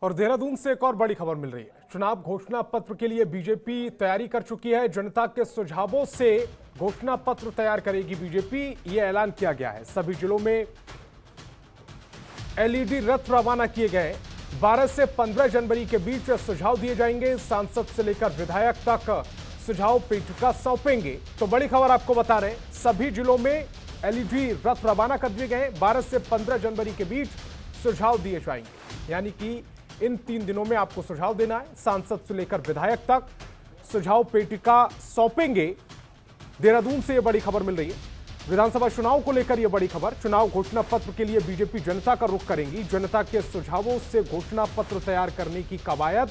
और देहरादून से एक और बड़ी खबर मिल रही है। चुनाव घोषणा पत्र के लिए बीजेपी तैयारी कर चुकी है। जनता के सुझावों से घोषणा पत्र तैयार करेगी बीजेपी, ये ऐलान किया गया है। सभी जिलों में एलईडी रथ रवाना किए गए। 12 से 15 जनवरी के बीच सुझाव दिए जाएंगे। सांसद से लेकर विधायक तक सुझाव पीठिका सौंपेंगे। तो बड़ी खबर आपको बता रहे हैं, सभी जिलों में एलईडी रथ रवाना कर दिए गए। 12 से 15 जनवरी के बीच सुझाव दिए जाएंगे, यानी कि इन 3 दिनों में आपको सुझाव देना है। सांसद से लेकर विधायक तक सुझाव पेटिका सौंपेंगे। देहरादून से यह बड़ी खबर मिल रही है। विधानसभा चुनाव को लेकर यह बड़ी खबर। चुनाव घोषणा पत्र के लिए बीजेपी जनता का रुख करेंगी। जनता के सुझावों से घोषणा पत्र तैयार करने की कवायद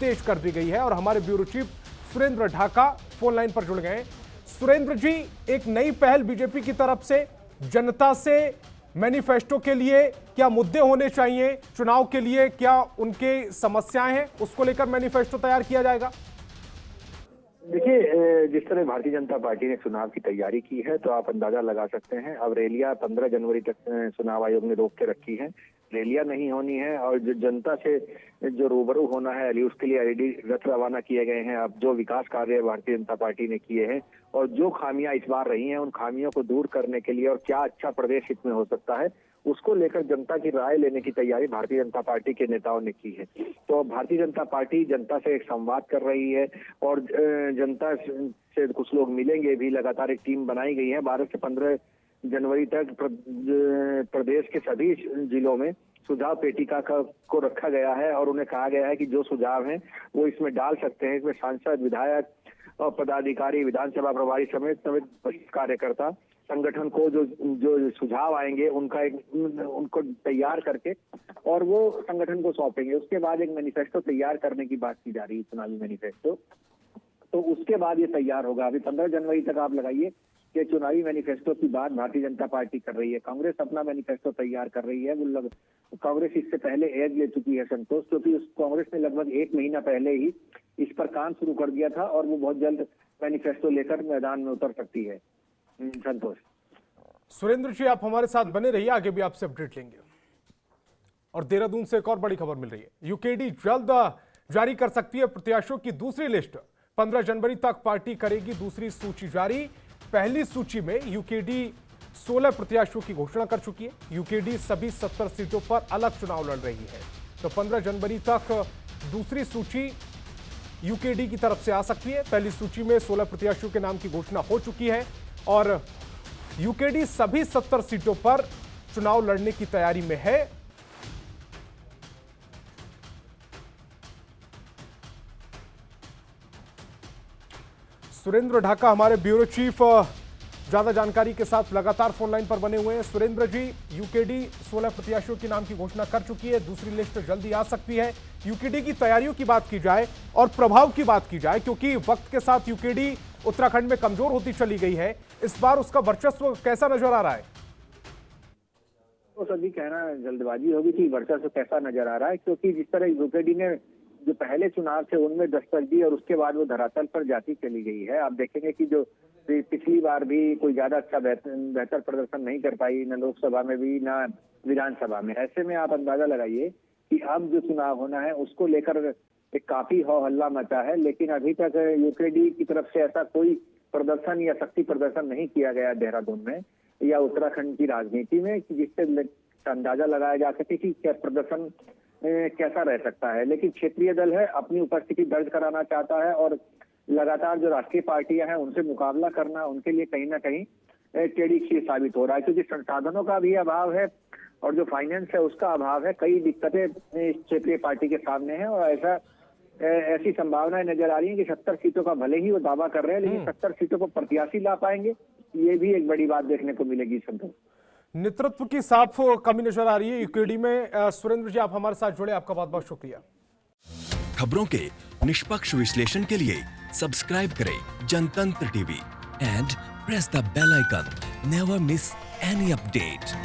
तेज कर दी गई है। और हमारे bureau chief Surendra Dhaka phone line पर जुड़ गए। सुरेंद्र जी, एक नई पहल बीजेपी की तरफ से जनता से मैनिफेस्टो के लिए क्या मुद्दे होने चाहिए, चुनाव के लिए क्या उनके समस्याएं हैं, उसको लेकर मैनिफेस्टो तैयार किया जाएगा। देखिए, जिस तरह भारतीय जनता पार्टी ने चुनाव की तैयारी की है तो आप अंदाजा लगा सकते हैं। अब रैलियां 15 जनवरी तक चुनाव आयोग ने रोक के रखी है। रैलियां नहीं होनी है और जो जनता से जो रूबरू होना है उसके लिए एलईडी रथ रवाना किए गए हैं। अब जो विकास कार्य भारतीय जनता पार्टी ने किए हैं और जो खामियां इस बार रही हैं उन खामियों को दूर करने के लिए और क्या अच्छा प्रदेश हित में हो सकता है उसको लेकर जनता की राय लेने की तैयारी भारतीय जनता पार्टी के नेताओं ने की है। तो भारतीय जनता पार्टी जनता से एक संवाद कर रही है और जनता से कुछ लोग मिलेंगे भी। लगातार एक टीम बनाई गई है। 12 से 15 जनवरी तक प्रदेश के सभी जिलों में सुझाव पेटिका को रखा गया है और उन्हें कहा गया है कि जो सुझाव हैं वो इसमें डाल सकते हैं। इसमें सांसद, विधायक और पदाधिकारी, विधानसभा प्रभारी समेत कार्यकर्ता संगठन को जो सुझाव आएंगे उनको तैयार करके और वो संगठन को सौंपेंगे। उसके बाद एक मैनिफेस्टो तैयार करने की बात की जा रही है, चुनावी मैनिफेस्टो। तो उसके बाद ये तैयार होगा। अभी 15 जनवरी तक आप लगाइए कि चुनावी मैनिफेस्टो की बात भारतीय जनता पार्टी कर रही है। कांग्रेस अपना मैनिफेस्टो तैयार कर रही है। कांग्रेस इससे पहले एज ले चुकी है संतोष, क्योंकि कांग्रेस ने लगभग 1 महीना पहले ही इस पर काम शुरू कर दिया था और वो बहुत जल्द मैनिफेस्टो लेकर मैदान में उतर सकती है। संतोष। सुरेंद्र जी, आप हमारे साथ बने रहिए, आगे भी आपसे अपडेट लेंगे। और देहरादून से एक और बड़ी खबर मिल रही है। यूकेडी जल्द जारी कर सकती है प्रत्याशियों की दूसरी लिस्ट। 15 जनवरी तक पार्टी करेगी दूसरी सूची जारी। पहली सूची में यूकेडी 16 प्रत्याशियों की घोषणा कर चुकी है। यूकेडी सभी 70 सीटों पर अलग चुनाव लड़ रही है। तो 15 जनवरी तक दूसरी सूची यूकेडी की तरफ से आ सकती है। पहली सूची में 16 प्रत्याशियों के नाम की घोषणा हो चुकी है और यूकेडी सभी 70 सीटों पर चुनाव लड़ने की तैयारी में है। सुरेंद्र ढाका हमारे ब्यूरो चीफ ज्यादा जानकारी के साथ लगातार फोन लाइन पर बने हुए हैं। सुरेंद्र जी, यूकेडी 16 प्रत्याशियों के नाम की घोषणा कर चुकी है। दूसरी लिस्ट जल्दी आ सकती है। यूकेडी की तैयारियों की बात की जाए और प्रभाव की बात की जाए, क्योंकि वक्त के साथ यूकेडी उत्तराखंड में कमजोर होती चली गई है, इस बार उसका वर्चस्व कैसा नजर आ रहा है? तो सभी कहना जल्दबाजी होगी कि वर्चस्व कैसा नजर आ रहा है, क्योंकि जिस तरह यूकेडी ने जो पहले चुनाव थे उनमें दस्तक दी और उसके बाद वो धरातल पर जाती चली गई है। आप देखेंगे कि जो पिछली बार भी कोई ज्यादा अच्छा बेहतर प्रदर्शन नहीं कर पाई, न लोकसभा में भी न विधानसभा में। ऐसे में आप अंदाजा लगाइए कि अब जो चुनाव होना है उसको लेकर एक काफी हो हल्ला मचा है। लेकिन अभी तक यूकेडी की तरफ से ऐसा कोई प्रदर्शन या शक्ति प्रदर्शन नहीं किया गया देहरादून में या उत्तराखंड की राजनीति में, जिससे अंदाजा लगाया जा सके कि क्या प्रदर्शन कैसा रह सकता है। लेकिन क्षेत्रीय दल है, अपनी उपस्थिति दर्ज कराना चाहता है और लगातार जो राष्ट्रीय पार्टियां हैं उनसे मुकाबला करना उनके लिए कहीं ना कहीं टेढ़ी खीर साबित हो रहा है, क्योंकि संसाधनों का भी अभाव है और जो फाइनेंस है उसका अभाव है। कई दिक्कतें इस क्षेत्रीय पार्टी के सामने हैं और ऐसी संभावनाएं नजर आ रही है कि 70 सीटों का भले ही वो दावा कर रहे हैं, लेकिन 70 सीटों को प्रत्याशी ला पाएंगे, ये भी एक बड़ी बात देखने को मिलेगी। संतोष, नेतृत्व की साफ कमी नजर आ रही है यूकेडी में। सुरेंद्र जी, आप हमारे साथ जुड़े, आपका बहुत बहुत शुक्रिया। खबरों के निष्पक्ष विश्लेषण के लिए सब्सक्राइब करें Janatantra TV and press the bell icon. Never miss any update.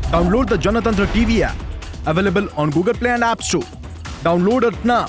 Download the Janatantra TV app, available on Google Play and App Store. Download it now.